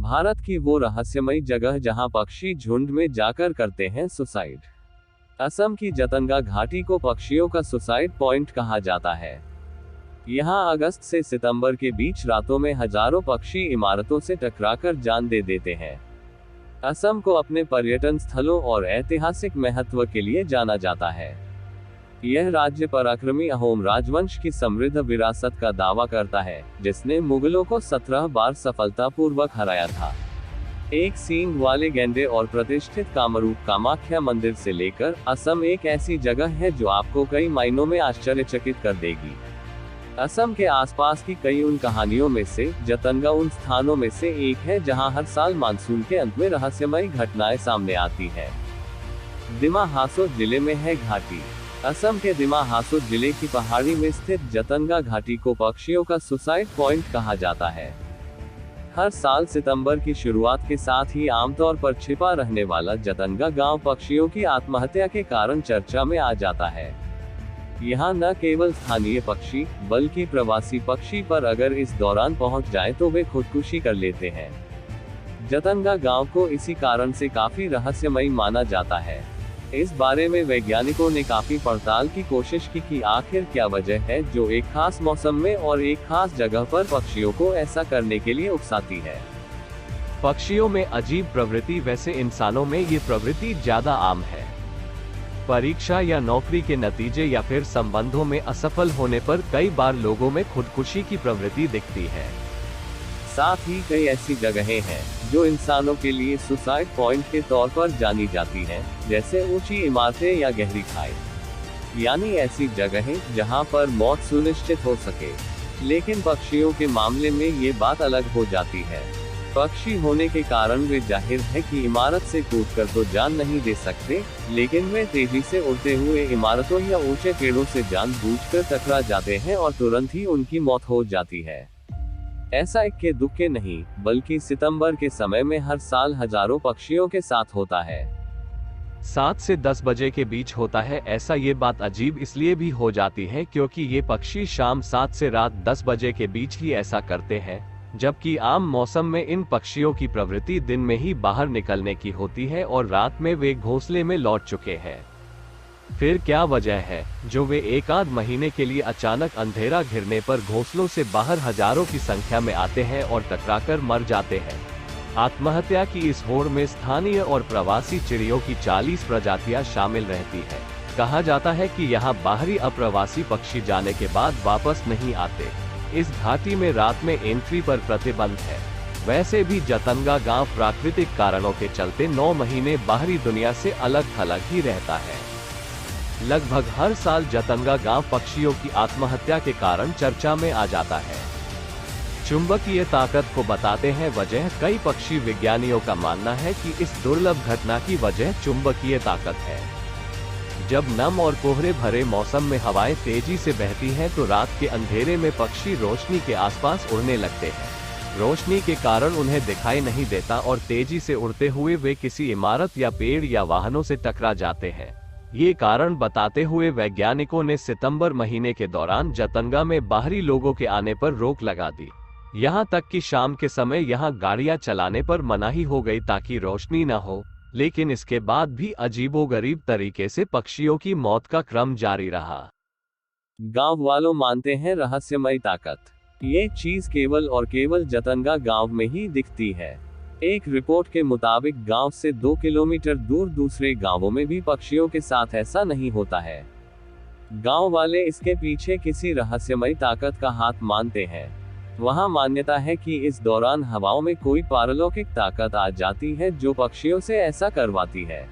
भारत की वो रहस्यमयी जगह जहां पक्षी झुंड में जाकर करते हैं सुसाइड। असम की जतंगा घाटी को पक्षियों का सुसाइड पॉइंट कहा जाता है। यहां अगस्त से सितंबर के बीच रातों में हजारों पक्षी इमारतों से टकराकर जान दे देते हैं। असम को अपने पर्यटन स्थलों और ऐतिहासिक महत्व के लिए जाना जाता है। यह राज्य पराक्रमी अहोम राजवंश की समृद्ध विरासत का दावा करता है, जिसने मुगलों को 17 बार सफलतापूर्वक हराया था। एक सींग वाले गैंडे और प्रतिष्ठित कामरूप कामाख्या मंदिर से लेकर असम एक ऐसी जगह है जो आपको कई मायनों में आश्चर्यचकित कर देगी। असम के आसपास की कई उन कहानियों में से जतंगा उन स्थानों में से एक है जहां हर साल मानसून के अंत में रहस्यमयी घटनाएं सामने आती है। दिमा हासो जिले में है घाटी। असम के दिमा हासो जिले की पहाड़ी में स्थित जतंगा घाटी को पक्षियों का सुसाइड पॉइंट कहा जाता है। हर साल सितंबर की शुरुआत के साथ ही आमतौर पर छिपा रहने वाला जतंगा गांव पक्षियों की आत्महत्या के कारण चर्चा में आ जाता है। यहाँ न केवल स्थानीय पक्षी बल्कि प्रवासी पक्षी पर अगर इस दौरान पहुंच जाए तो वे खुदकुशी कर लेते हैं। जतंगा गांव को इसी कारण से काफी रहस्यमयी माना जाता है। इस बारे में वैज्ञानिकों ने काफी पड़ताल की कोशिश की कि आखिर क्या वजह है जो एक खास मौसम में और एक खास जगह पर पक्षियों को ऐसा करने के लिए उकसाती है। पक्षियों में अजीब प्रवृत्ति, वैसे इंसानों में ये प्रवृत्ति ज्यादा आम है। परीक्षा या नौकरी के नतीजे या फिर संबंधों में असफल होने पर कई बार लोगों में खुदकुशी की प्रवृत्ति दिखती है। साथ ही कई ऐसी जगहें हैं जो इंसानों के लिए सुसाइड पॉइंट के तौर पर जानी जाती हैं, जैसे ऊंची इमारतें या गहरी खाई, यानी ऐसी जगहें जहां पर मौत सुनिश्चित हो सके। लेकिन पक्षियों के मामले में ये बात अलग हो जाती है। पक्षी होने के कारण वे जाहिर है कि इमारत से कूदकर तो जान नहीं दे सकते, लेकिन वे तेजी से उड़ते हुए इमारतों या ऊंचे पेड़ों से जानबूझकर टकरा जाते हैं और तुरंत ही उनकी मौत हो जाती है। ऐसा इक्के दुक्के नहीं, बल्कि सितंबर के समय में हर साल हजारों पक्षियों के साथ होता है। 7 से 10 बजे के बीच होता है ऐसा। ये बात अजीब इसलिए भी हो जाती है क्योंकि ये पक्षी शाम 7 से रात 10 बजे के बीच ही ऐसा करते हैं, जबकि आम मौसम में इन पक्षियों की प्रवृत्ति दिन में ही बाहर निकलने की होती है और रात में वे घोंसले में लौट चुके हैं। फिर क्या वजह है जो वे एक आध महीने के लिए अचानक अंधेरा घिरने पर घोंसलों से बाहर हजारों की संख्या में आते हैं और टकराकर मर जाते हैं? आत्महत्या की इस होड़ में स्थानीय और प्रवासी चिड़ियों की 40 प्रजातियां शामिल रहती है। कहा जाता है कि यहाँ बाहरी अप्रवासी पक्षी जाने के बाद वापस नहीं आते। इस घाटी में रात में एंट्री पर प्रतिबंध है। वैसे भी जतंगा गांव प्राकृतिक कारणों के चलते 9 महीने बाहरी दुनिया से अलग थलग ही रहता है। लगभग हर साल जतंगा गांव पक्षियों की आत्महत्या के कारण चर्चा में आ जाता है। चुंबकीय ताकत को बताते हैं वजह। कई पक्षी विज्ञानियों का मानना है कि इस दुर्लभ घटना की वजह चुंबकीय ताकत है। जब नम और कोहरे भरे मौसम में हवाएं तेजी से बहती हैं तो रात के अंधेरे में पक्षी रोशनी के आसपास उड़ने लगते हैं। रोशनी के कारण उन्हें दिखाई नहीं देता और तेजी से उड़ते हुए वे किसी इमारत या पेड़ या वाहनों से टकरा जाते हैं। ये कारण बताते हुए वैज्ञानिकों ने सितंबर महीने के दौरान जतंगा में बाहरी लोगों के आने पर रोक लगा दी। यहाँ तक कि शाम के समय यहाँ गाड़ियां चलाने पर मनाही हो गई ताकि रोशनी न हो। लेकिन इसके बाद भी अजीबोगरीब तरीके से पक्षियों की मौत का क्रम जारी रहा। गांव वालों मानते हैं रहस्यमयी ताकत। ये चीज केवल और केवल जतंगा गांव में ही दिखती है। एक रिपोर्ट के मुताबिक गांव से 2 किलोमीटर दूर दूसरे गांवों में भी पक्षियों के साथ ऐसा नहीं होता है। गांव वाले इसके पीछे किसी रहस्यमयी ताकत का हाथ मानते हैं। वहां मान्यता है कि इस दौरान हवाओं में कोई पारलौकिक ताकत आ जाती है जो पक्षियों से ऐसा करवाती है।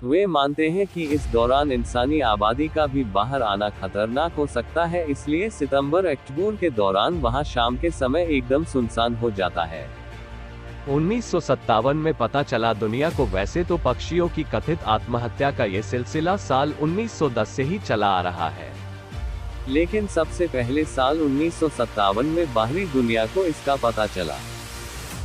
वे मानते हैं कि इस दौरान इंसानी आबादी का भी बाहर आना खतरनाक हो सकता है, इसलिए सितंबर-अक्टूबर के दौरान वहां शाम के समय एकदम सुनसान हो जाता है। 1957 में पता चला दुनिया को। वैसे तो पक्षियों की कथित आत्महत्या का ये सिलसिला साल 1910 से ही चला आ रहा है, लेकिन सबसे पहले साल 1957 में बाहरी दुनिया को इसका पता चला।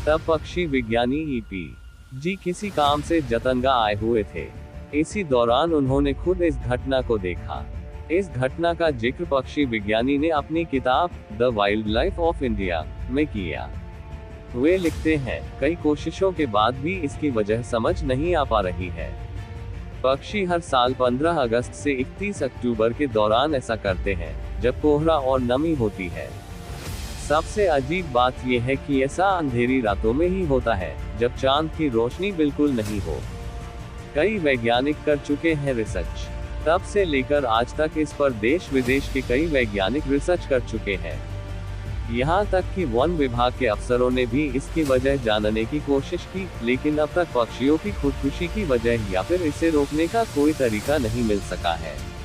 तब पक्षी विज्ञानी ईपी किसी काम से जतंगा आए हुए थे। इसी दौरान उन्होंने खुद इस घटना को देखा। इस घटना का जिक्र पक्षी विज्ञानी ने अपनी किताब the wild life of India में किया। वे लिखते हैं, कई कोशिशों के बाद भी इसकी वजह समझ नहीं आ पा रही है। पक्षी हर साल 15 अगस्त से 31 अक्टूबर के दौरान ऐसा करते हैं, जब कोहरा और नमी होती है। सबसे अजीब बात यह है कि ऐसा अंधेरी रातों में ही होता है, जब चांद की रोशनी बिल्कुल नहीं हो। कई वैज्ञानिक कर चुके हैं रिसर्च। तब से लेकर आज तक इस पर देश विदेश के कई वैज्ञानिक रिसर्च कर चुके हैं। यहाँ तक कि वन विभाग के अफसरों ने भी इसकी वजह जानने की कोशिश की, लेकिन अब तक पक्षियों की खुदकुशी की वजह या फिर इसे रोकने का कोई तरीका नहीं मिल सका है।